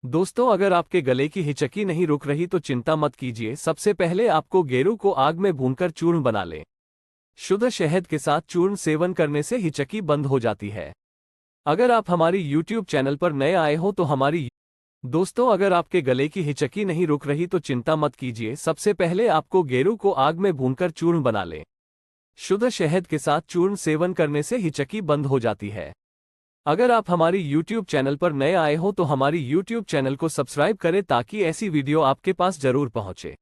दोस्तों, अगर आपके गले की हिचकी नहीं रुक रही तो चिंता मत कीजिए। सबसे पहले आपको गेरू को आग में भूनकर चूर्ण बना लें। शुद्ध शहद के साथ चूर्ण सेवन करने से हिचकी बंद हो जाती है। अगर आप हमारी YouTube चैनल पर नए आए हो तो हमारी दोस्तों, अगर आपके गले की हिचकी नहीं रुक रही तो चिंता मत कीजिए। सबसे पहले आपको गेरू को आग में भूनकर चूर्ण बना लें। शुद्ध शहद के साथ चूर्ण सेवन करने से हिचकी बंद हो जाती है। अगर आप हमारी YouTube चैनल पर नए आए हो तो हमारी YouTube चैनल को सब्सक्राइब करें ताकि ऐसी वीडियो आपके पास जरूर पहुंचे।